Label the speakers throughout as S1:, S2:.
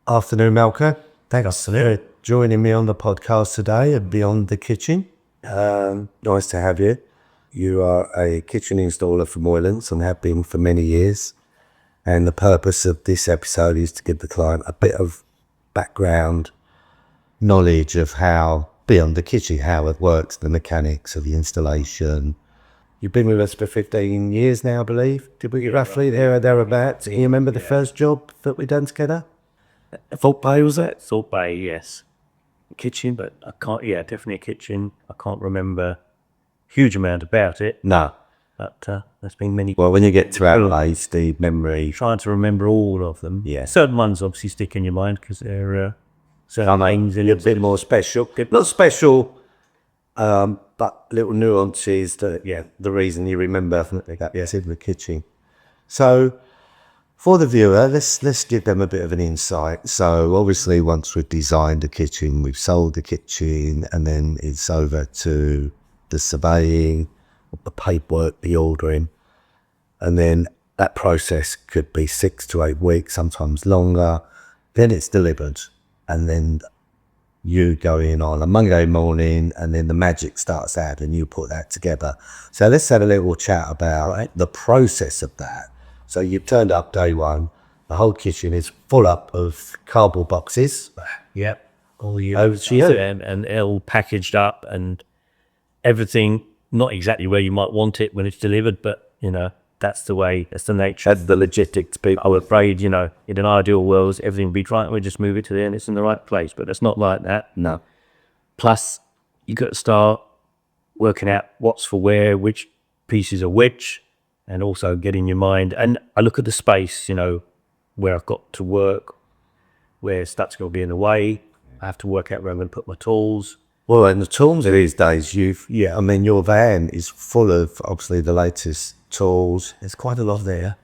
S1: Afternoon, Malcolm. Thanks for joining me on the podcast today at Beyond the Kitchen. Nice to have you. You are a kitchen installer for Moylans and have been for many years. And the purpose of this episode is to give the client a bit of background knowledge of how Beyond the Kitchen, how it works, the mechanics of the installation. You've been with us for 15 years now, I believe. Did we roughly there or thereabouts? Do you remember the first job that we done together?
S2: Thought Bay, was that? Thought Bay, yes. Kitchen, but I can't, definitely a kitchen. I can't remember a huge amount about it.
S1: No.
S2: But there's been many.
S1: Well, when you get to our age, the memory.
S2: Trying to remember all of them.
S1: Yeah.
S2: Certain ones obviously stick in your mind because they're certain names.
S1: A bit more special. Not special, but little nuances that, the reason you remember that, yes, in the kitchen. So, for the viewer, let's give them a bit of an insight. So obviously once we've designed the kitchen, we've sold the kitchen, and then it's over to the surveying, the paperwork, the ordering. And then that process could be 6 to 8 weeks, sometimes longer. Then it's delivered. And then you go in on a Monday morning and then the magic starts out and you put that together. So let's have a little chat about the process of that. So you've turned up day one, the whole kitchen is full up of cardboard boxes.
S2: Yep. All you and all packaged up and everything, not exactly where you might want it when it's delivered, but that's the way, that's the nature.
S1: That's the logistics people.
S2: I was afraid, in an ideal world, everything would be right, we just move it to there and it's in the right place, but it's not like that.
S1: No.
S2: Plus, you got to start working out what's for where, which pieces are which, and also get in your mind. And I look at the space, where I've got to work, where stuff's going to be in the way. I have to work out where I'm going to put my tools.
S1: Well, and the tools these days, your van is full of, obviously, the latest tools. There's quite a lot there.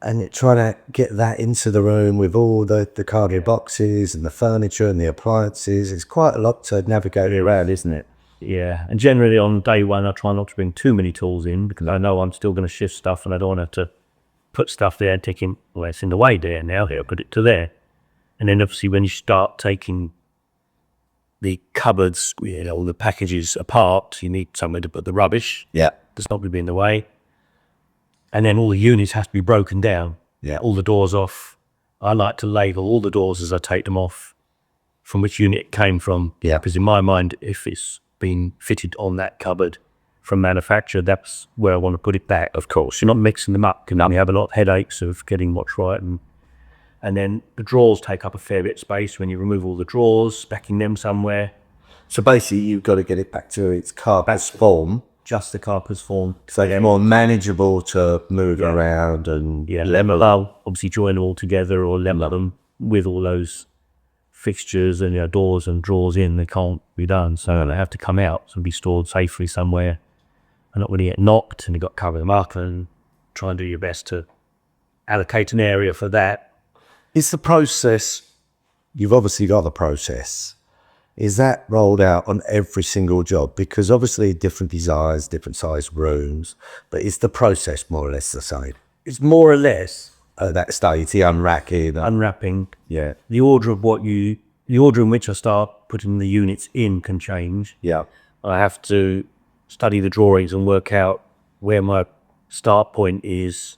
S1: And you're trying to get that into the room with all the cardboard boxes and the furniture and the appliances. It's quite a lot to navigate around, isn't it?
S2: Yeah, and generally on day one, I try not to bring too many tools in because I know I'm still going to shift stuff and I don't want to put stuff there and taking, well, it's in the way there now, here, put it to there. And then obviously when you start taking the cupboards, all the packages apart, you need somewhere to put the rubbish.
S1: Yeah.
S2: That's not going to be in the way. And then all the units have to be broken down.
S1: Yeah.
S2: All the doors off. I like to label all the doors as I take them off from which unit it came from.
S1: Yeah.
S2: Because in my mind, if it's been fitted on that cupboard from manufacturer, that's where I want to put it back. Of course, you're not mixing them up. You have a lot of headaches of getting what's right, and then the drawers take up a fair bit of space when you remove all the drawers, backing them somewhere.
S1: So basically, you've got to get it back to its carpet's form,
S2: just the carpet's form,
S1: so they're more manageable to move around and
S2: level. I'll obviously join them all together or level them with all those fixtures and doors and drawers in. They can't be done, so they have to come out and be stored safely somewhere and not really get knocked, and you've got to cover them up and try and do your best to allocate an area for that.
S1: Is the process, you've obviously got the process, is that rolled out on every single job? Because obviously different designs, different size rooms, but is the process more or less the same?
S2: It's more or less
S1: at that stage, the
S2: unwrapping.
S1: Yeah.
S2: The order in which I start putting the units in can change.
S1: Yeah.
S2: I have to study the drawings and work out where my start point is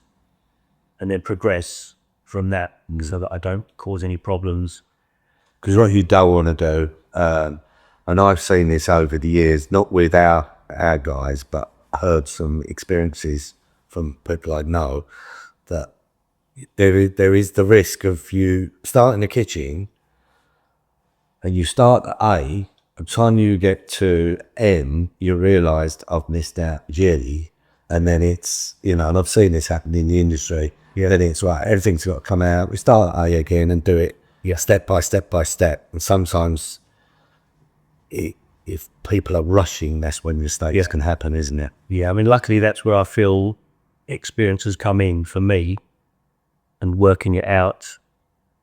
S2: and then progress from that so that I don't cause any problems.
S1: Because what you don't want to do, and I've seen this over the years, not with our guys, but heard some experiences from people I know, that there is the risk of you starting the kitchen and you start at A, by the time you get to M, you realise I've missed out G, and then it's, and I've seen this happen in the industry. Yeah. Then it's right, everything's got to come out. We start at A again and do it step by step by step. And sometimes if people are rushing, that's when mistakes can happen, isn't it?
S2: Yeah, luckily that's where I feel experience has come in for me, and working it out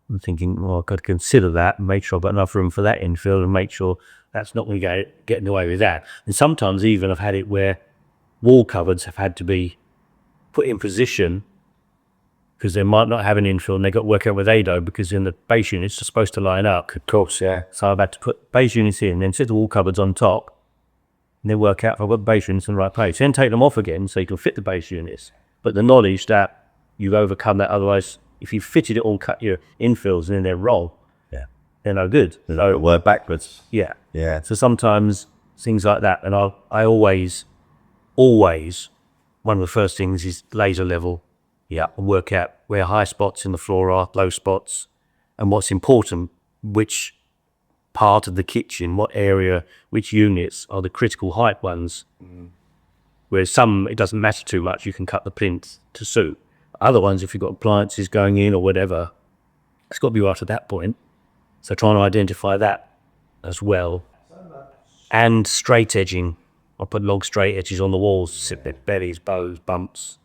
S2: and thinking, I've got to consider that and make sure I've got enough room for that infill and make sure that's not going to get in the way with that. And sometimes even I've had it where wall cupboards have had to be put in position because they might not have an infill, and they got to work out where they go, because in the base units are supposed to line up.
S1: Of course, yeah.
S2: So I've had to put base units in, then sit the wall cupboards on top, and then work out if I've got the base units in the right place. Then take them off again so you can fit the base units. But the knowledge that you've overcome that, otherwise, if you fitted it all, cut your infills and then they're wrong, they're no good.
S1: So work backwards.
S2: Yeah.
S1: Yeah.
S2: So sometimes things like that, and I always, one of the first things is laser level. Yeah. And work out where high spots in the floor are, low spots, and what's important, which part of the kitchen, what area, which units are the critical height ones. Whereas some, it doesn't matter too much, you can cut the plinth to suit. Other ones, if you've got appliances going in or whatever, it's got to be right at that point. So trying to identify that as well. And straight edging. I put log straight edges on the walls, sit there, bellies, bows, bumps.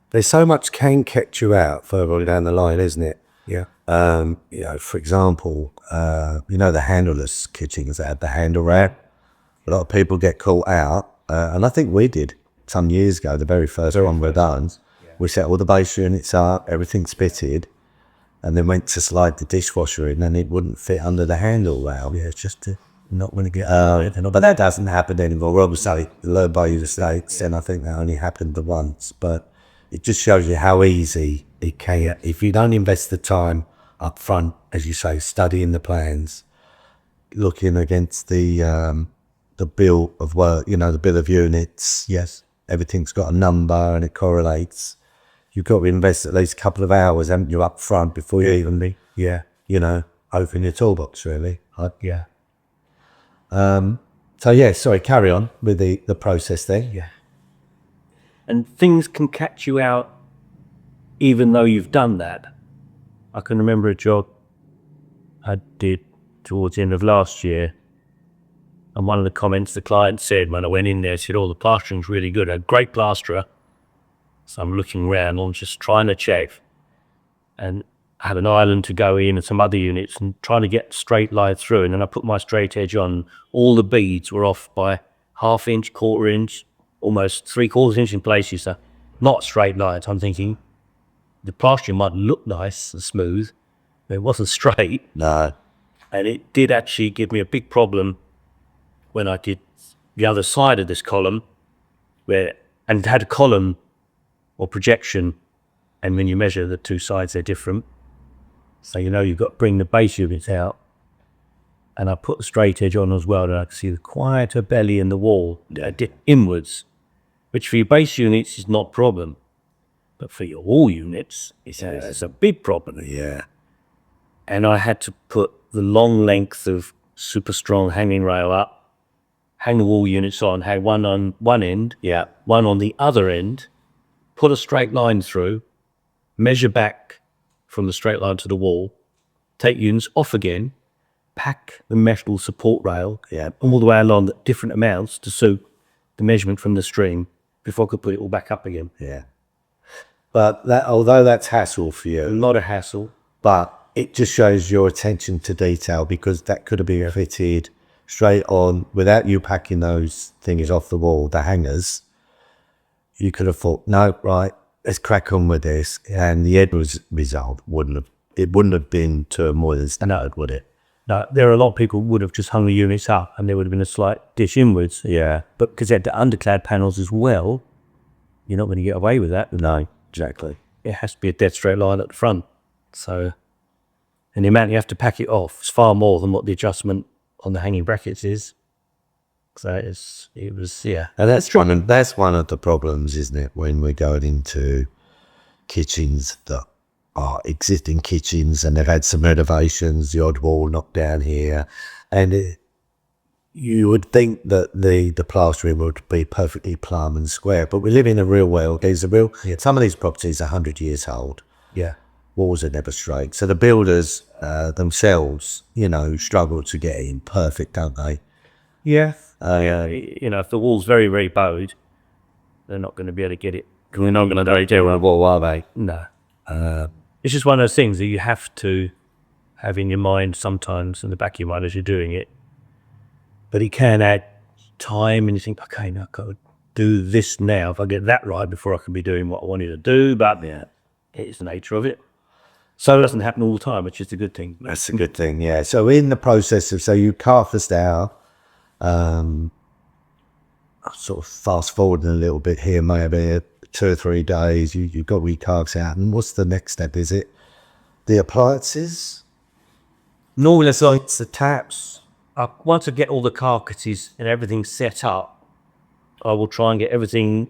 S1: There's so much can catch you out further on down the line, isn't it?
S2: Yeah.
S1: For example, the handleless kitchens that had the handle wrap. A lot of people get caught out, and I think we did some years ago, the very first one we've done. We set all the base units up, everything's fitted, and then went to slide the dishwasher in, and it wouldn't fit under the handle rail. Yeah, it's just not going to get. But that doesn't happen anymore. Obviously, learned by your mistakes, and I think that only happened the once. But it just shows you how easy it can. If you don't invest the time up front, as you say, studying the plans, looking against the bill of work, the bill of units. Yes, everything's got a number and it correlates. You've got to invest at least a couple of hours, haven't you, up front before you even open your toolbox, really. Sorry, carry on with the process there.
S2: Yeah. And things can catch you out even though you've done that. I can remember a job I did towards the end of last year, and one of the comments the client said when I went in there, said, "Oh, the plastering's really good. A great plasterer." So I'm looking around, I'm just trying to check, and I had an island to go in and some other units and trying to get straight line through. And then I put my straight edge on. All the beads were off by 1/2 inch, 1/4 inch, almost 3/4 inch in places. So not straight lines. I'm thinking the plastering might look nice and smooth, but it wasn't straight.
S1: No.
S2: And it did actually give me a big problem when I did the other side of this column, and it had a column or projection, and when you measure the two sides, they're different. So you've got to bring the base units out, and I put the straight edge on as well, and I can see the quieter belly in the wall dip inwards, which for your base units is not a problem, but for your wall units, it's a big problem.
S1: Yeah.
S2: And I had to put the long length of super strong hanging rail up, hang the wall units on, hang one on one end, one on the other end, put a straight line through, measure back from the straight line to the wall, take units off again, pack the metal support rail all the way along at different amounts to suit the measurement from the stream before I could put it all back up again.
S1: Yeah. But although that's hassle for you,
S2: A lot of hassle.
S1: but it just shows your attention to detail, because that could have been fitted straight on without you packing those things off the wall, the hangers. You could have thought, no, right, let's crack on with this, and the end result wouldn't have been to a Moylan standard, would it?
S2: No, there are a lot of people who would have just hung the units up and there would have been a slight dish inwards.
S1: Yeah.
S2: But because they had the underclad panels as well, you're not going to get away with that.
S1: No, exactly.
S2: It has to be a dead straight line at the front. So, and the amount you have to pack it off is far more than what the adjustment on the hanging brackets is. So it was.
S1: And that's one of the problems, isn't it, when we're going into kitchens that are existing kitchens and they've had some renovations, the odd wall knocked down here, and you would think that the plastering would be perfectly plumb and square, but we live in a real world. Some of these properties are 100 years old.
S2: Yeah.
S1: Walls are never straight. So the builders themselves, struggle to get it in perfect, don't they?
S2: Yeah. If the wall's very, very bowed, they're not going to be able to get it. They're not going to do a wall, are they? No. It's just one of those things that you have to have in your mind sometimes, in the back of your mind as you're doing it. But it can add time, and you think, okay, now I've got to do this now. If I get that right before I can be doing what I wanted to do, but It's the nature of it. So it doesn't happen all the time, which is a good thing.
S1: That's a good thing, yeah. So in the process of, so you carve this down, sort of fast forwarding a little bit here, maybe 2 or 3 days, you've got recarves out, and what's the next step? Is it the appliances?
S2: Normally, it's like the taps. Once I get all the carcasses and everything set up, I will try and get everything.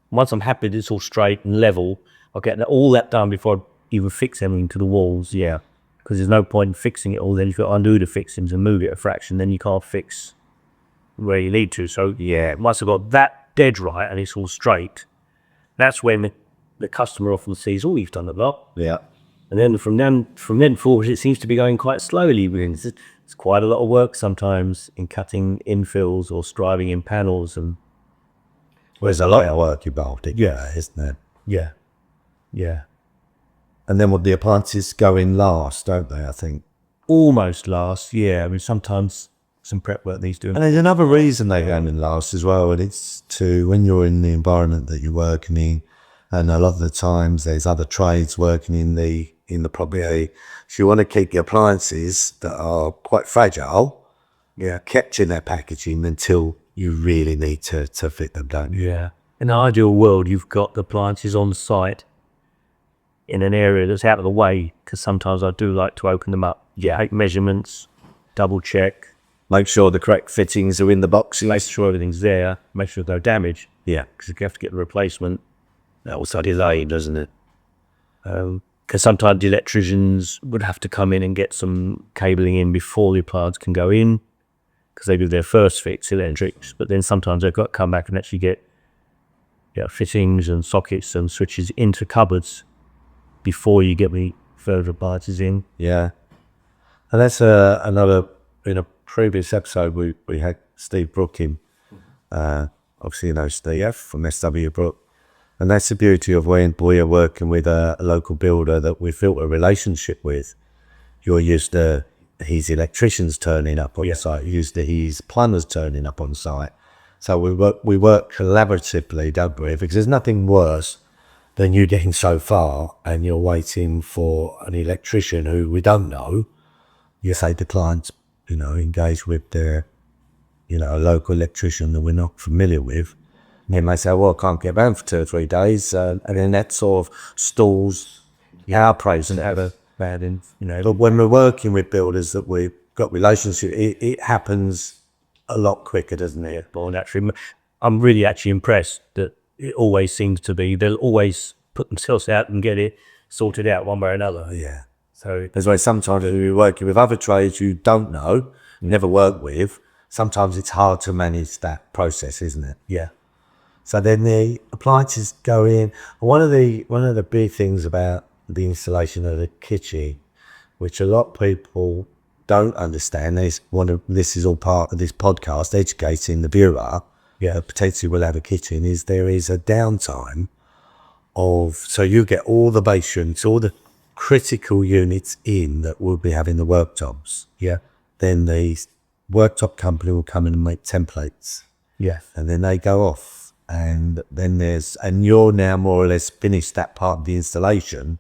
S2: Once I'm happy that it's all straight and level, I'll get all that done before I even fix everything to the walls. Yeah, because there's no point in fixing it all. Then you've got to undo the fixings and move it a fraction. Then you can't fix where you need to. So yeah, once I've got that dead right and it's all straight, that's when the customer often sees, oh, you've done a lot.
S1: Yeah.
S2: And then from then forward, it seems to be going quite slowly. It's quite a lot of work sometimes in cutting infills or striving in panels. And
S1: there's a lot of work involved, isn't there?
S2: yeah, yeah.
S1: And then the appliances go in last, don't they, I think?
S2: Almost last, yeah. I mean, sometimes some prep work needs doing.
S1: And there's another reason they go in last as well, and it's when you're in the environment that you're working in, and a lot of the times there's other trades working in the property. So you want to keep the appliances that are quite fragile, kept in their packaging until you really need to fit them, don't you?
S2: Yeah. In the ideal world, you've got the appliances on site in an area that's out of the way, because sometimes I do like to open them up. Yeah. Take measurements, double check.
S1: Make sure the correct fittings are in the boxes.
S2: Make sure everything's there. Make sure there's no damage.
S1: Yeah.
S2: Because you have to get the replacement.
S1: That also delay, doesn't it?
S2: Because sometimes the electricians would have to come in and get some cabling in before the appliance can go in, because they do their first fix, electrics. But then sometimes they've got to come back and actually get fittings and sockets and switches into cupboards before you get the further appliances in.
S1: Yeah. And that's another, in a previous episode, we had Steve Brook in. Obviously, you know Steve from SW Brook. And that's the beauty of when we are working with a local builder that we've built a relationship with. You're used to his electricians turning up on site, you're used to his plumbers turning up on site. So we work collaboratively, don't we? Because there's nothing worse than you getting so far and you're waiting for an electrician who we don't know. You say the client's, engaged with their, a local electrician that we're not familiar with. And they may say, well, I can't get around for 2 or 3 days. And then that sort of stalls our praise and ever bad in, But when we're working with builders that we've got relationship, it happens a lot quicker, doesn't it?
S2: Well, naturally, I'm really actually impressed that it always seems to be, they'll always put themselves out and get it sorted out one way or another.
S1: Yeah.
S2: So
S1: there's why sometimes when you're working with other trades you don't know, never worked with, sometimes it's hard to manage that process, isn't it?
S2: Yeah.
S1: So then the appliances go in. One of the big things about the installation of the kitchen, which a lot of people don't understand, this is all part of this podcast, educating the viewer, potentially will have a kitchen, is there is a downtime so you get all the base units, all the critical units in that will be having the worktops.
S2: Yeah.
S1: Then the worktop company will come in and make templates.
S2: Yeah.
S1: And then they go off. And then you're now more or less finished that part of the installation,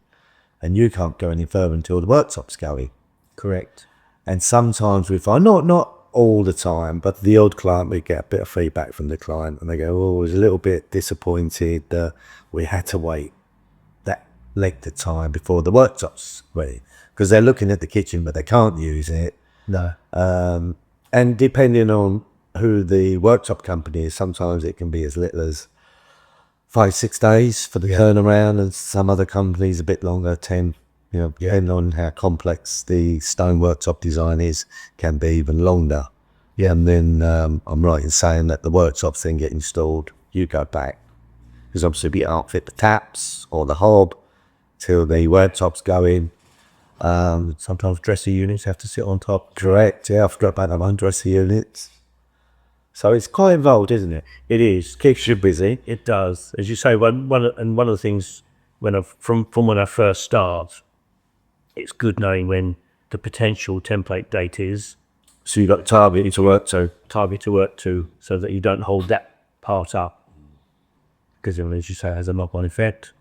S1: and you can't go any further until the worktop's going.
S2: Correct.
S1: And sometimes we find, not all the time, but the odd client, we get a bit of feedback from the client and they go, oh, I was a little bit disappointed that we had to wait that length of time before the worktop's ready. Because they're looking at the kitchen, but they can't use it.
S2: No.
S1: And depending on who the worktop company is, sometimes it can be as little as 5-6 days for the turnaround, and some other companies a bit longer, 10, depending on how complex the stone worktop design is, can be even longer. Yeah. And then I'm right in saying that the worktops then get installed, you go back, because obviously we can't fit the taps or the hob till the worktops go in.
S2: Sometimes dresser units have to sit on top.
S1: Correct, I forgot about them dresser units. So it's quite involved, isn't it?
S2: It is.
S1: Keeps you busy.
S2: It does. As you say, one of the things from when I first start, it's good knowing when the potential template date is.
S1: So you've got target to work to,
S2: so that you don't hold that part up. Because as you say, it has a knock-on effect.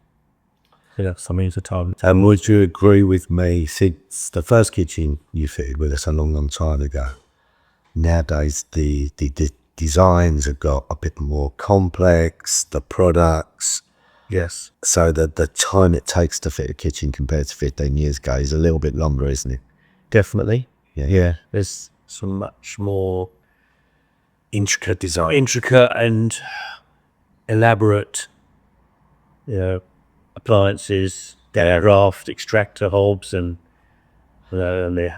S2: Yeah, something at a time.
S1: And would you agree with me, since the first kitchen you fitted with us a long, long time ago, nowadays the designs have got a bit more complex, the products,
S2: Yes,
S1: so that the time it takes to fit a kitchen compared to 15 years ago is a little bit longer, isn't it?
S2: definitely.
S1: Yeah.
S2: Yeah, there's some much more
S1: Intricate design.
S2: intricate and elaborate, appliances, draft extractor hobs, and and the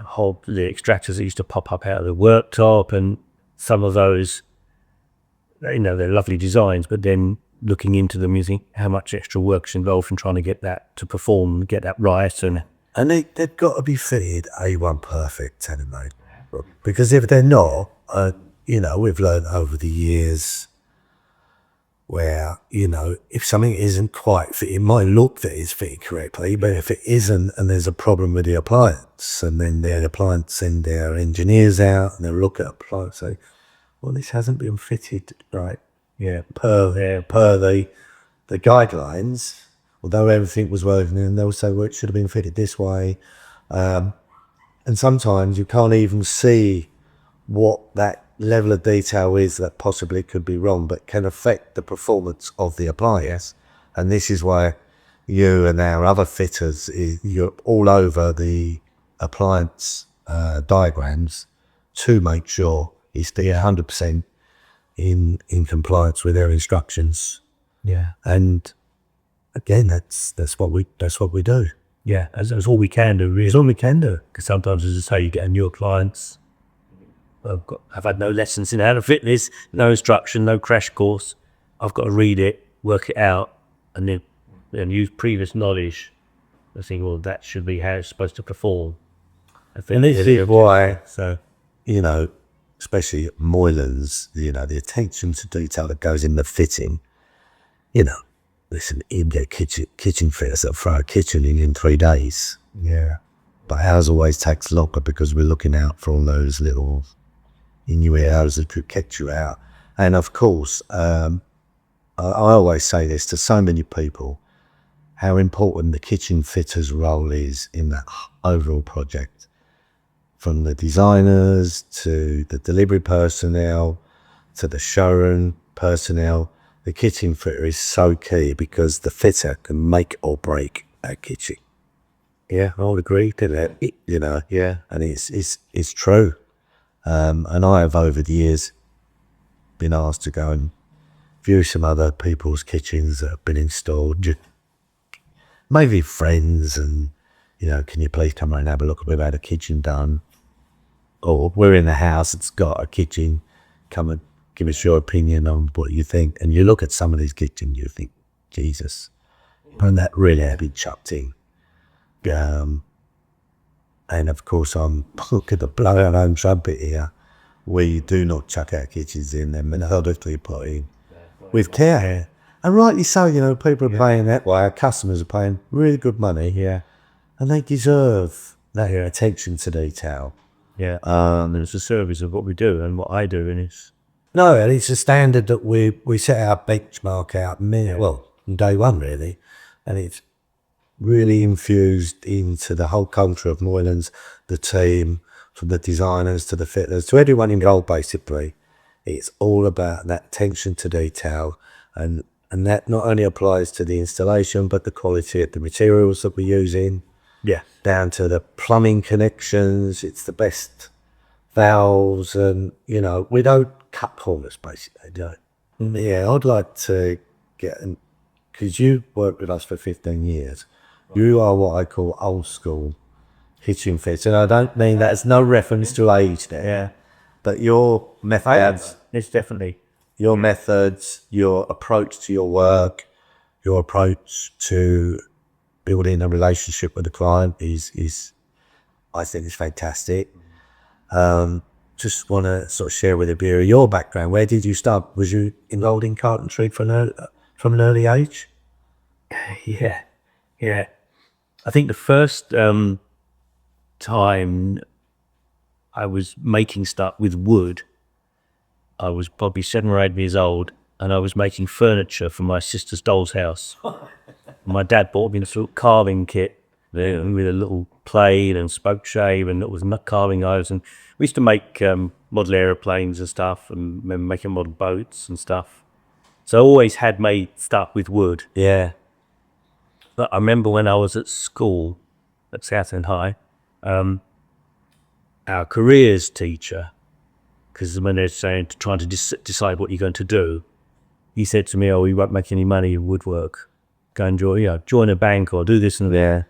S2: extractors that used to pop up out of the worktop, and some of those, they're lovely designs, but then looking into them, you think how much extra work's involved in trying to get that to perform, get that right, and
S1: They've got to be fitted A1 perfect, haven't they? Because if they're not, we've learned over the years where, if something isn't quite fit, it might look that it's fitted correctly, but if it isn't and there's a problem with the appliance, and then the appliance send their engineers out and they'll look at the appliance and say, well, this hasn't been fitted right, per the guidelines, although everything was working, and they'll say, well, it should have been fitted this way. And sometimes you can't even see what that level of detail is that possibly could be wrong, but can affect the performance of the appliance. And this is why you and our other fitters, you're all over the appliance diagrams to make sure it's the 100% in compliance with their instructions.
S2: yeah,
S1: And again, that's what we do.
S2: yeah, that's all we can do, really.
S1: It's all we can do.
S2: Because sometimes, as I say, you get a newer clients. I've had no lessons in how to fit this, no instruction, no crash course. I've got to read it, work it out, and then use previous knowledge. I think, well, that should be how it's supposed to perform.
S1: And this is why,
S2: So,
S1: especially at Moylans, the attention to detail that goes in the fitting. Listen, you get kitchen fitters that throw a kitchen in 3 days.
S2: yeah,
S1: But ours always takes longer because we're looking out for all those little innuendos that could catch you out. And of course, I always say this to so many people, how important the kitchen fitter's role is in that overall project. From the designers to the delivery personnel to the showroom personnel, the kitchen fitter is so key because the fitter can make or break a kitchen. Yeah, I would agree to that.
S2: yeah,
S1: And it's true. And I have over the years been asked to go and view some other people's kitchens that have been installed. Maybe friends, and can you please come around and have a look? We've had a kitchen done, or we're in the house that's got a kitchen. Come and give us your opinion on what you think. And you look at some of these kitchens, you think, Jesus, and that really have been chucked in. And of course, I'm looking to blow our own trumpet here. We do not chuck our kitchens in, they're methodically put in with care. And rightly so, people are paying that way, our customers are paying really good money, and they deserve that attention to detail.
S2: yeah. And it's a service of what we do and what I do, and it's
S1: No, and it's a standard that we set our benchmark out, from day one really, and it's really infused into the whole culture of Moylans, the team, from the designers to the fitters, to everyone involved basically. It's all about that attention to detail, and that not only applies to the installation, but the quality of the materials that we're using, down to the plumbing connections. It's the best valves, and we don't cut corners basically. Yeah, I'd like to get, because you worked with us for 15 years, you are what I call old school kitchen fits, and I don't mean that as no reference to age there, but your methods,
S2: it's definitely
S1: your methods, your approach to your work, your approach to building a relationship with the client is I think is fantastic. Just want to sort of share with a bit of your background. Where did you start? Was you enrolled in carpentry from an early age?
S2: yeah. I think the first time I was making stuff with wood, I was probably 7 or 8 years old, and I was making furniture for my sister's doll's house. My dad bought me this little carving kit there with a little plane and spoke shave and it was carving knives. And we used to make model aeroplanes and stuff, and making model boats and stuff. So I always had made stuff with wood.
S1: Yeah.
S2: But I remember when I was at school at Southend High, our careers teacher, because when they're trying to decide what you're going to do, he said to me, "Oh, you won't make any money in woodwork. Go and join a bank or do this and that."
S1: Yeah.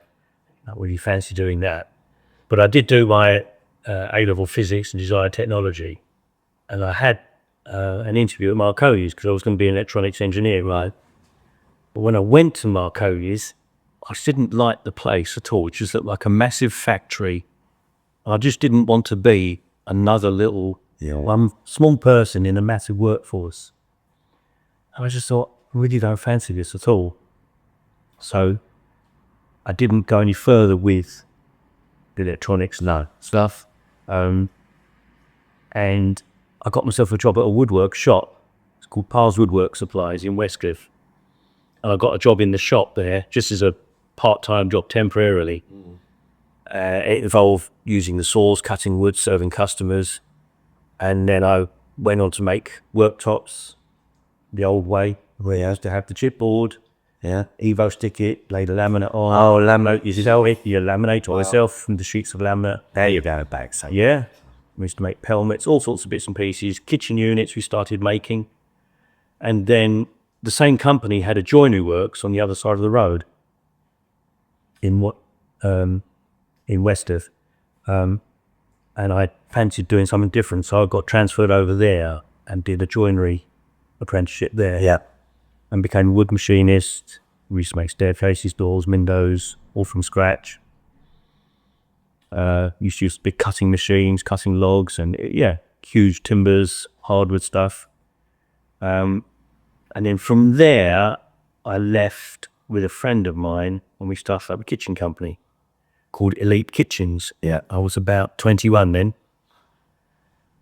S2: I don't really fancy doing that. But I did do my A-level physics and design technology, and I had an interview at Marconi's because I was going to be an electronics engineer, right? But when I went to Marconi's, I just didn't like the place at all. It just looked like a massive factory. I just didn't want to be another little one small person in a massive workforce. And I just thought, I really don't fancy this at all. So I didn't go any further with the electronics stuff. And I got myself a job at a woodwork shop. It's called Par's Woodwork Supplies in Westcliff. And I got a job in the shop there, just as a part-time job temporarily. It involved using the saws, cutting wood, serving customers. And then I went on to make worktops the old way. We used to have the chipboard, Evo stick it, lay the laminate on.
S1: Oh, laminate.
S2: You sell it, you laminate all yourself from the sheets of laminate.
S1: There you go, back. So.
S2: Yeah. We used to make pelmets, all sorts of bits and pieces. Kitchen units we started making. And then the same company had a joinery works on the other side of the road in Westcliff. And I fancied doing something different, so I got transferred over there and did a joinery apprenticeship there.
S1: Yeah.
S2: And became a wood machinist. We used to make staircases, doors, windows, all from scratch. Used to use big cutting machines, cutting logs, and huge timbers, hardwood stuff. And then from there, I left with a friend of mine when we started up a kitchen company called Elite Kitchens.
S1: Yeah.
S2: I was about 21 then.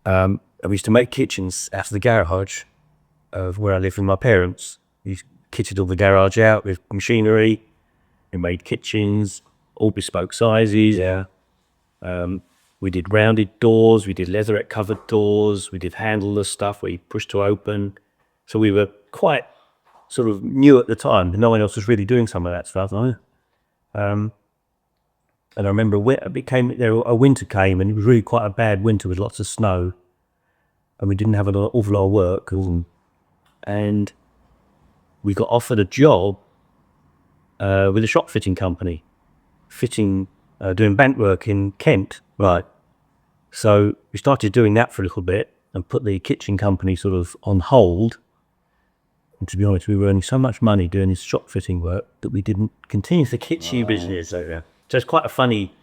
S2: And we used to make kitchens out of the garage of where I lived with my parents. We kitted all the garage out with machinery. We made kitchens, all bespoke sizes.
S1: Yeah.
S2: We did rounded doors, we did leatherette covered doors, we did handleless stuff where you push to open. So we were quite sort of new at the time. No one else was really doing some of that stuff. And I remember a winter came, and it was really quite a bad winter with lots of snow. And we didn't have an awful lot of work. And we got offered a job with a shop fitting company, doing bank work in Kent.
S1: Right.
S2: So we started doing that for a little bit and put the kitchen company sort of on hold. And to be honest, we were earning so much money doing this shop fitting work that we didn't continue the kitchen business. So it's quite a funny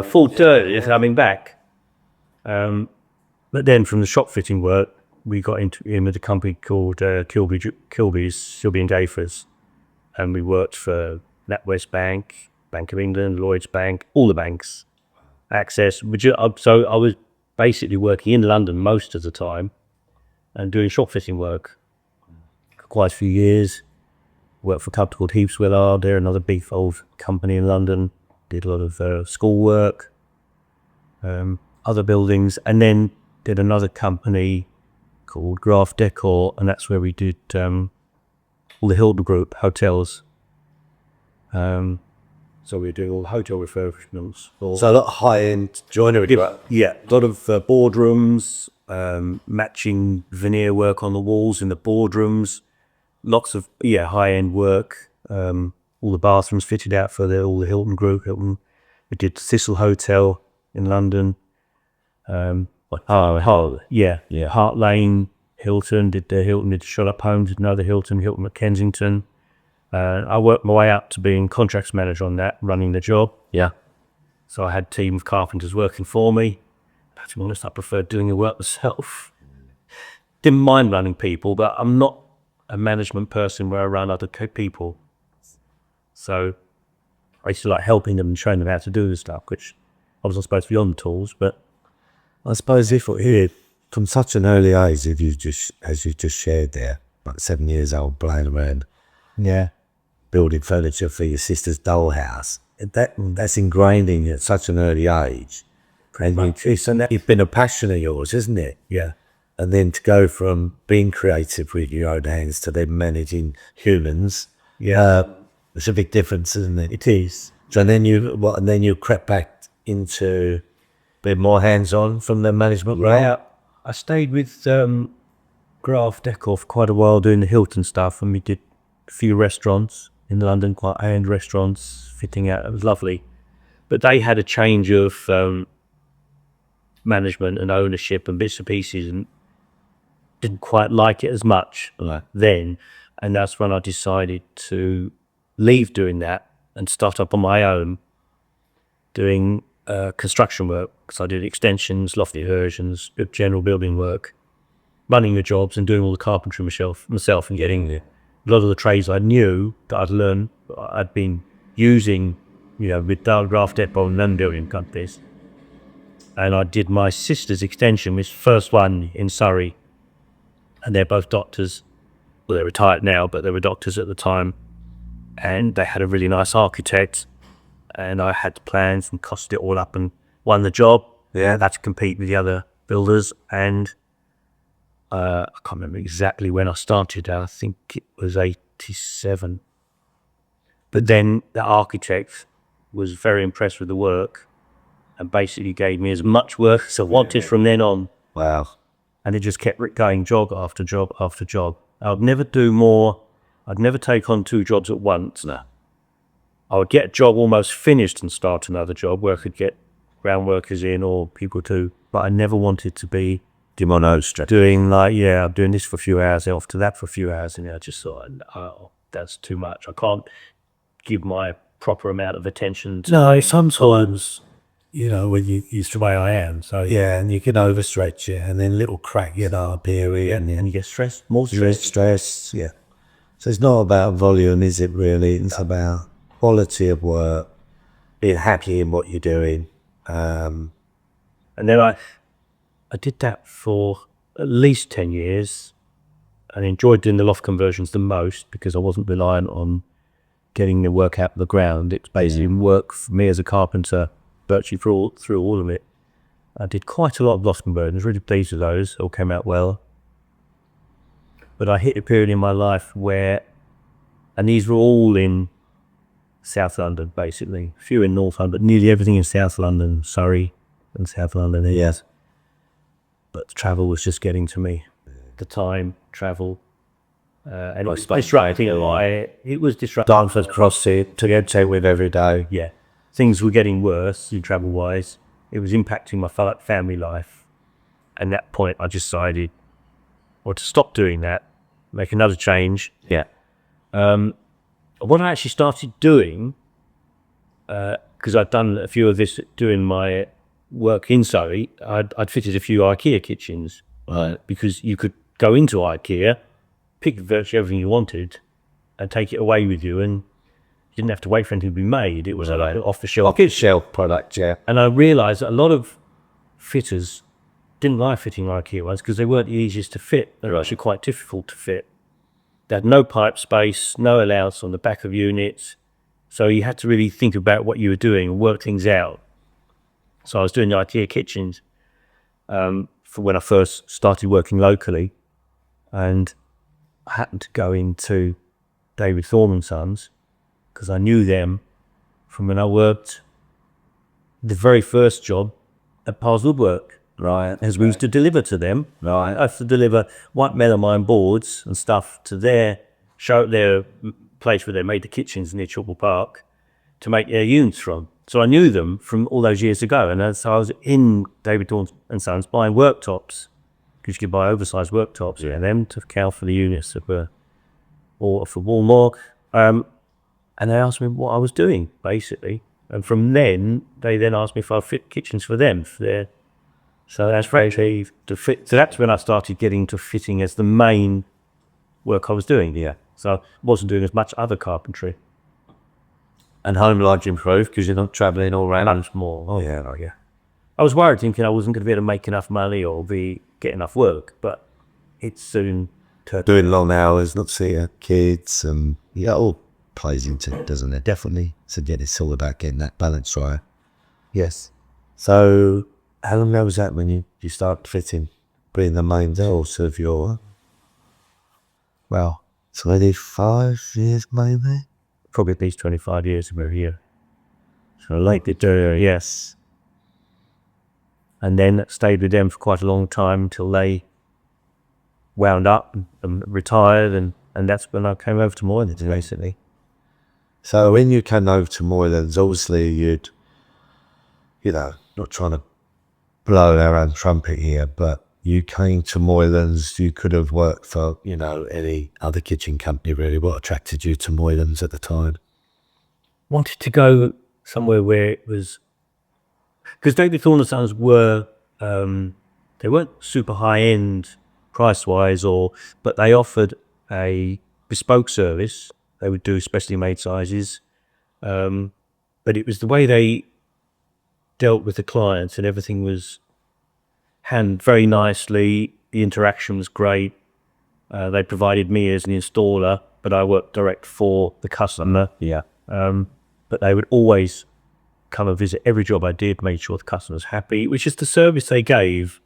S2: full turn coming back. But then from the shop fitting work, we got in with a company called Kilby's Silby and Gayfors. And we worked for NatWest Bank, Bank of England, Lloyds Bank, all the banks. Access. So I was basically working in London most of the time and doing shop fitting work for quite a few years. Worked for a company called Heaps Willard. They're another big old company in London. Did a lot of school work, other buildings, and then did another company called Graph Decor, and that's where we did all the Hilton Group hotels. So we were doing all the hotel refurbishments.
S1: So a lot of high-end joinery.
S2: Yeah, a lot of boardrooms, matching veneer work on the walls in the boardrooms, lots of high-end work. All the bathrooms fitted out for all the Hilton Group. We did Thistle Hotel in London. Hart Lane, Hilton, did Sherlock Holmes, did another Hilton at Kensington. I worked my way up to being contracts manager on that, running the job.
S1: Yeah.
S2: So I had a team of carpenters working for me. But to be honest, I preferred doing the work myself. Didn't mind running people, but I'm not a management person where I run other people. So I used to like helping them and showing them how to do the stuff, which I wasn't supposed to be on the tools, but
S1: I suppose from such an early age, as you just shared there, like 7 years old, playing around,
S2: Yeah.
S1: building furniture for your sister's dollhouse. That's ingrained in you at such an early age. And it's been a passion of yours, isn't it?
S2: Yeah.
S1: And then to go from being creative with your own hands to then managing humans, it's a big difference, isn't it?
S2: It is.
S1: So then you crept back into a bit more hands-on from the management role?
S2: Yeah. I stayed with Graph Decor for quite a while doing the Hilton stuff, and we did a few restaurants in London, quite high-end restaurants, fitting out. It was lovely. But they had a change of management and ownership and bits and pieces, and didn't quite like it as much then. And that's when I decided to leave doing that and start up on my own doing construction work, because I did extensions, lofty versions, general building work, running the jobs and doing all the carpentry myself and getting a lot of the trades I knew that I'd learned, I'd been using, with Graph Depot and then building companies. And I did my sister's extension, which first one in Surrey, and they're both doctors. Well, they're retired now, but they were doctors at the time, and they had a really nice architect, and I had the plans and costed it all up and won the job.
S1: Yeah.
S2: Had to compete with the other builders, and I can't remember exactly when I started. I think it was 87. But then the architect was very impressed with the work and basically gave me as much work as I wanted from then on.
S1: Wow.
S2: And it just kept going job after job after job. I'd never do more. I'd never take on 2 jobs at once.
S1: No.
S2: I would get a job almost finished and start another job where I could get ground workers in or people too. But I never wanted to be doing I'm doing this for a few hours, off to that for a few hours. And I just thought, oh, that's too much. I can't give my proper amount of attention to.
S3: No, sometimes, when you used to the way I am, so yeah, and you can overstretch it, and then little crack, appear here, and then
S2: And you get stressed, more stressed.
S1: Stress, yeah. So it's not about volume, is it really? It's about quality of work, being happy in what you're doing.
S2: And then I did that for at least 10 years and enjoyed doing the loft conversions the most, because I wasn't reliant on getting the work out of the ground. It's basically work for me as a carpenter virtually through all of it. I did quite a lot of loft conversions, really pleased with those, all came out well. But I hit a period in my life where, and these were all in South London basically, a few in North London, but nearly everything in South London, Surrey and South London.
S1: Yes.
S2: But the travel was just getting to me. The time, travel, and it was
S1: Like
S2: disrupting. It was disrupting.
S1: Dartford across it, to get to with every day.
S2: Yeah, things were getting worse travel-wise. It was impacting my family life. And at that point, I decided, to stop doing that, make another change.
S1: Yeah.
S2: What I actually started doing, because I'd done a few of this doing my work in Surrey, I'd fitted a few IKEA kitchens.
S1: Right.
S2: Because you could go into IKEA, pick virtually everything you wanted, and take it away with you, and you didn't have to wait for anything to be made. It was like off the shelf.
S1: Pocket shelf product, yeah.
S2: And I realised that a lot of fitters didn't like fitting IKEA ones because they weren't the easiest to fit. They were actually quite difficult to fit. They had no pipe space, no allowance on the back of units. So you had to really think about what you were doing and work things out. So I was doing the IKEA kitchens for when I first started working locally. And I happened to go into David Thorne & Sons because I knew them from when I worked the very first job at Pars Woodwork.
S1: Right.
S2: As we used to deliver to them.
S1: Right.
S2: I used to deliver white melamine boards and stuff to their place where they made the kitchens near Chorley Park to make their units from. So I knew them from all those years ago. And so I was in David Thorne & Sons buying worktops, because you could buy oversized worktops and them to count for the units that were or for Walmart. And they asked me what I was doing, basically. And from then, they then asked me if I'd fit kitchens for them, for their. So that's very to fit. So that's when I started getting to fitting as the main work I was doing.
S1: Yeah.
S2: So I wasn't doing as much other carpentry.
S1: And home life improved because you're not travelling all around.
S2: Much more.
S1: Oh, yeah.
S2: I was worried, thinking I wasn't going to be able to make enough money or get enough work, but it soon
S1: doing long hours, not seeing your kids, and yeah, all plays into it, doesn't it? Definitely. So yeah, it's all about getting that balance right. Yes. So how long ago was that when you start fitting, being the main doors of your, well, 25 years maybe?
S2: Probably at least 25 years we were here. So late there, yes. And then stayed with them for quite a long time until they wound up and retired, and that's when I came over to Moylan, basically.
S1: So when you came over to Moylans, obviously you'd, not trying to blow our own trumpet here, but you came to Moylans, you could have worked for, any other kitchen company really. What attracted you to Moylans at the time?
S2: Wanted to go somewhere where it was, because David Thorne and Sons were, they weren't super high end price wise, but they offered a bespoke service. They would do specially made sizes, but it was the way they dealt with the clients, and everything was handled very nicely. The interaction was great. They provided me as an installer, but I worked direct for the customer.
S1: Yeah.
S2: But they would always come and visit every job I did, made sure the customer was happy, which is the service they gave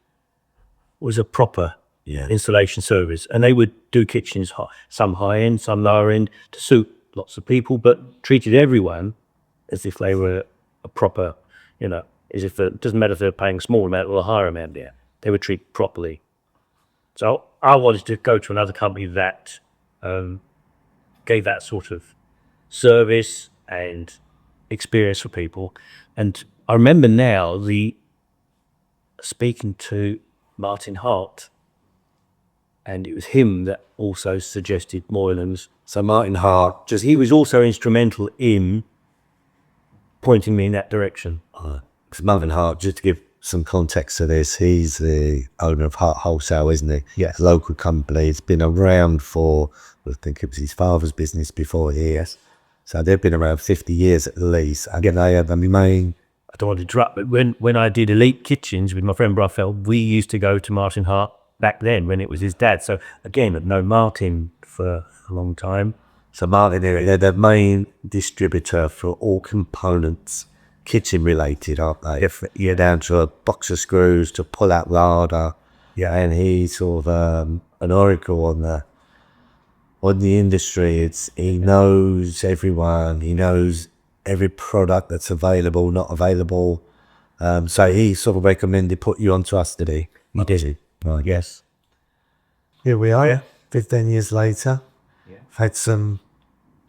S2: was a proper installation service. And they would do kitchens, some high end, some lower end, to suit lots of people, but treated everyone as if they were a proper, as if it doesn't matter if they're paying a small amount or a higher amount there. They were treated properly. So I wanted to go to another company that gave that sort of service and experience for people. And I remember now speaking to Martin Hart, and it was him that also suggested Moylans.
S1: So Martin Hart,
S2: He was also instrumental in pointing me in that direction.
S1: because Martin Hart, just to give some context to this, he's the owner of Hart Wholesale, isn't he?
S2: Yes.
S1: Local company. It's been around for, I think it was his father's business before here. Yes. So they've been around 50 years at least. And they have the main.
S2: I don't want to interrupt, but when I did Elite Kitchens with my friend Brufeld, we used to go to Martin Hart back then when it was his dad. So again, I've known Martin for a long time.
S1: So Martin, they're the main distributor for all components, kitchen related, aren't they? If you're down to a box of screws to pull out larder. Yeah. And he's sort of an oracle on the industry. He knows everyone. He knows every product that's available, not available. So he sort of recommended put you onto us, did he?
S2: He did.
S1: Right.
S2: Yes.
S3: Here we are, 15 years later. I've had some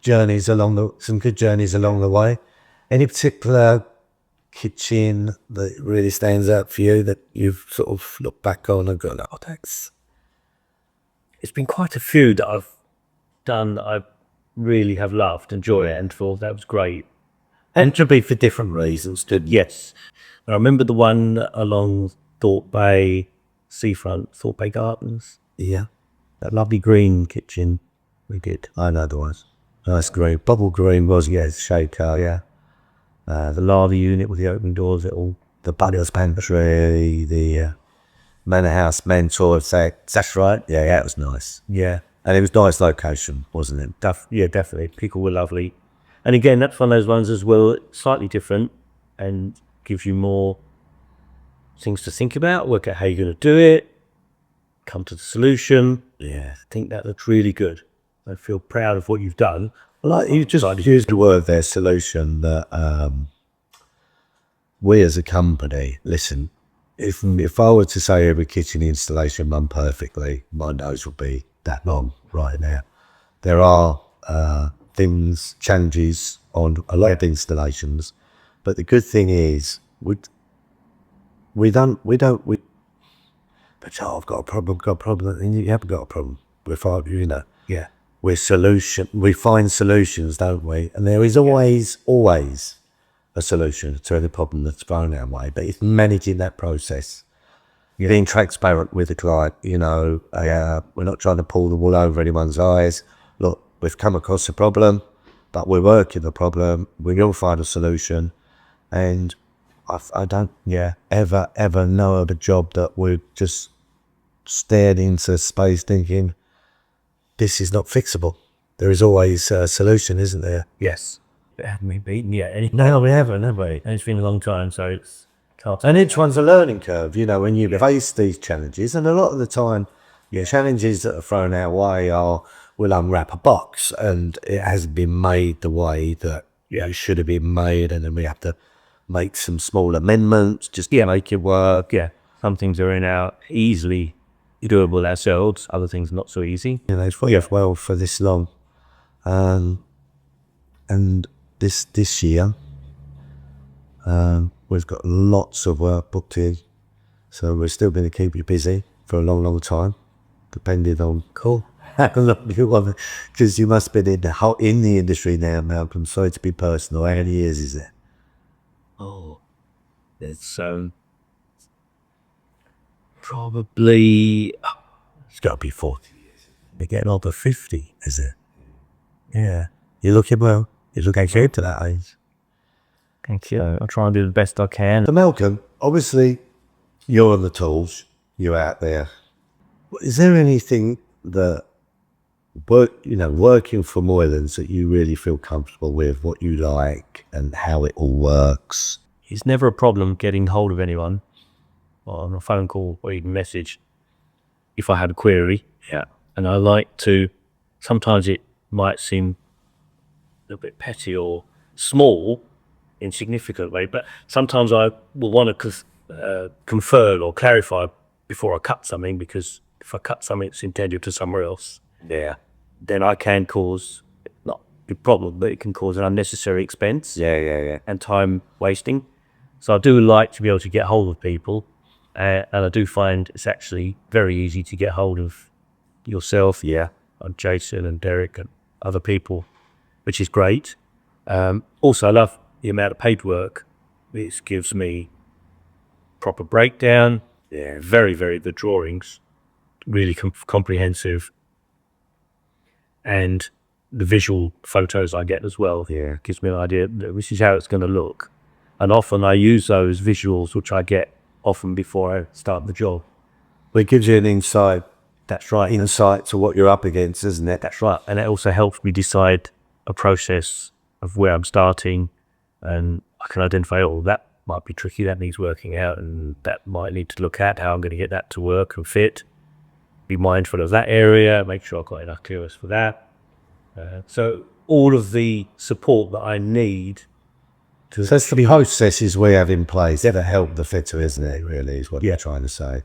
S3: good journeys along the way. Any particular kitchen that really stands out for you that you've sort of looked back on and gone, oh, that's...
S2: It's been quite a few that I've done that I really have loved, enjoyed it, and thought that was great.
S1: And to be for different reasons, didn't you?
S2: Yes. I remember the one along Thorpe Bay seafront, Thorpe Bay Gardens.
S1: Yeah.
S2: That lovely green kitchen we did.
S1: I know there was. Nice green. Bubble green was, shaker, yeah.
S2: The larder unit with the open doors,
S1: The butler's pantry, the manor house mentor, that's right. Yeah, it was nice.
S2: yeah.
S1: And it was nice location, wasn't it?
S2: Yeah, definitely. People were lovely. And again, that's one of those ones as well, slightly different and gives you more things to think about, work out how you're going to do it, come to the solution.
S1: Yeah.
S2: I think that looks really good. I feel proud of what you've done.
S1: Like you just used the word there, solution, that we as a company, listen, if I were to say every kitchen installation run perfectly, my nose would be that long right now. There are challenges on a lot of installations, but the good thing is but I've got a problem, and you haven't got a problem. We find solutions, don't we? And there is always a solution to any problem that's thrown our way, but it's managing that process. Being transparent with the client, we're not trying to pull the wool over anyone's eyes. Look, we've come across a problem, but we're working the problem. We will find a solution. And I don't ever know of a job that we've just stared into space thinking,
S3: this is not fixable. There is always a solution, isn't there?
S2: Yes. It hadn't been beaten yet.
S3: No, we haven't, have we?
S2: And it's been a long time, so it's tough.
S3: And each one's a learning curve, you know, when you face these challenges. And a lot of the time, challenges that are thrown our way are, we'll unwrap a box and it hasn't been made the way that it should have been made. And then we have to make some small amendments just to make it work.
S2: Yeah, some things are in our easily doable ourselves, other things not so easy.
S3: You know, it's worked well for this long. And this year, we've got lots of work booked in. So we're still going to keep you busy for a long, long time, depending on how long you want. Because you must have been in the industry now, Malcolm. Sorry to be personal. How many years is it?
S2: Oh, it's probably,
S3: It's got to be 40 years. You're getting over 50, is it? Yeah. You're looking well. You're looking good to that age.
S2: thank you. I'll try and do the best I can.
S3: So Malcolm, obviously you're on the tools, you're out there. Is there anything that working for Moylans that you really feel comfortable with, what you like and how it all works?
S2: It's never a problem getting hold of anyone, or on a phone call or even message, if I had a query. Yeah. And I like to, sometimes it might seem a little bit petty or small, insignificant way, but sometimes I will want to confer or clarify before I cut something, because if I cut something that's intended to somewhere else, then I can cause, not a problem, but it can cause an unnecessary expense and time wasting. So I do like to be able to get hold of people, and I do find it's actually very easy to get hold of yourself, and Jason and Derek and other people, which is great. Also, I love the amount of paperwork. This gives me proper breakdown. Very, very good drawings, really comprehensive, and the visual photos I get as well. Gives me an idea that this is how it's going to look, and often I use those visuals, which I get often before I start the job.
S3: Well, it gives you an insight.
S2: That's right.
S3: Insight to what you're up against, isn't it?
S2: That's right. And it also helps me decide a process of where I'm starting, and I can identify, oh, that might be tricky, that needs working out, and that might need to look at how I'm going to get that to work and fit. Be mindful of that area, make sure I've got enough clearance for that. So all of the support that I need.
S3: So it's the processes we have in place that help the fitter, isn't it, really, is what you're trying to say.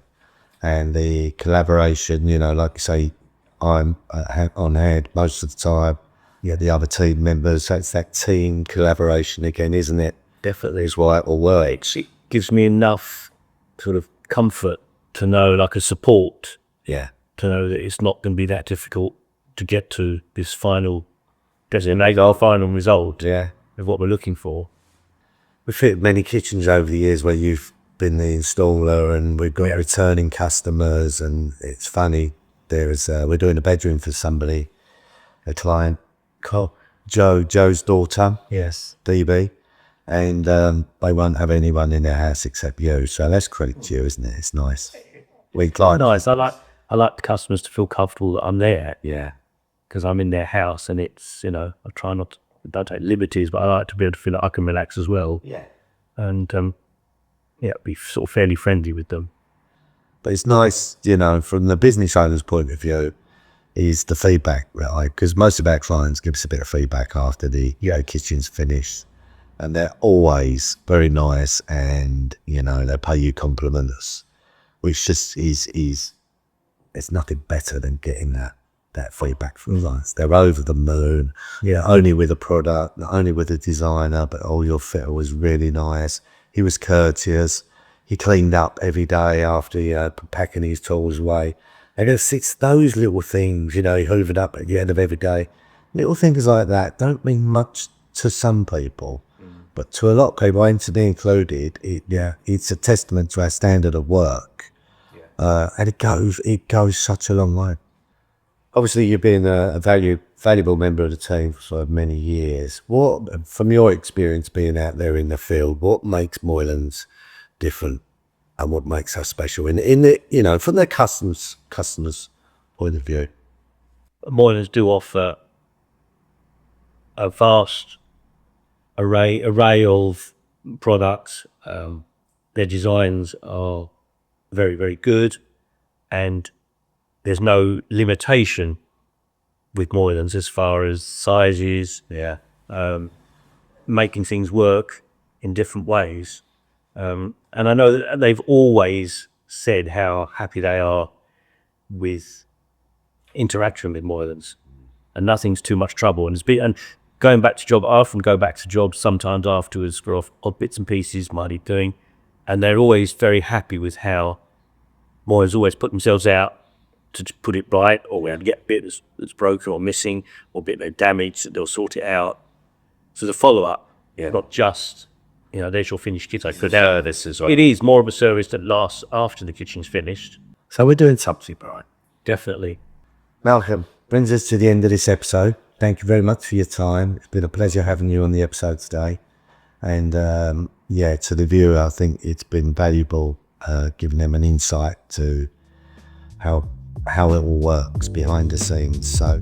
S3: And the collaboration, like you say, I'm on hand most of the time. The other team members, so it's that team collaboration again, isn't it?
S2: Definitely.
S3: Is why it all works.
S2: It gives me enough sort of comfort to know, like a support, to know that it's not going to be that difficult to get to this final designation, our final result of what we're looking for.
S3: We've fit many kitchens over the years where you've been the installer, and we've got returning customers, and it's funny. We're doing a bedroom for somebody, a client, Joe's daughter, DB, and they won't have anyone in their house except you. So that's credit to you, isn't it? It's nice.
S2: Nice. I like the customers to feel comfortable that I'm there. Because I'm in their house, and it's, I try not to, don't take liberties, but I like to be able to feel like I can relax as well. And be sort of fairly friendly with them.
S3: But it's nice, from the business owner's point of view, is the feedback, right? Because most of our clients give us a bit of feedback after the kitchen's finished, and they're always very nice, and they pay you compliments, which just is it's nothing better than getting that feedback from clients. They're over the moon, not only with the product, not only with the designer, but your fitter was really nice. He was courteous. He cleaned up every day after packing his tools away. And it's those little things, he hoovered up at the end of every day. Little things like that don't mean much to some people, but to a lot of people, Anthony included, it's a testament to our standard of work. And it goes such a long way. Obviously, you've been a valuable member of the team for many years. What, from your experience being out there in the field, what makes Moylans different, and what makes us special in the from the customers' point of view?
S2: Moylans do offer a vast array of products. Their designs are very, very good, and there's no limitation with Moylans as far as sizes, making things work in different ways. And I know that they've always said how happy they are with interaction with Moylans, and nothing's too much trouble. And going back to job, I often go back to jobs sometimes afterwards for odd bits and pieces might be doing, and they're always very happy with how Moylans always put themselves out to put it right, or we get a bit that's broken or missing, or a bit they're damaged, that they'll sort it out. So the follow-up, not just, there's your finished kit.
S1: Service as well.
S2: It is more of a service that lasts after the kitchen's finished.
S1: So we're doing something right.
S2: Definitely.
S1: Malcolm, brings us to the end of this episode. Thank you very much for your time. It's been a pleasure having you on the episode today. And to the viewer, I think it's been valuable giving them an insight to how it all works behind the scenes. So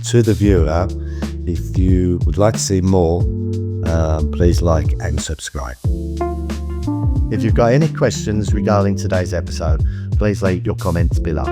S1: to the viewer, if you would like to see more, please like and subscribe. If you've got any questions regarding today's episode, please leave your comments below.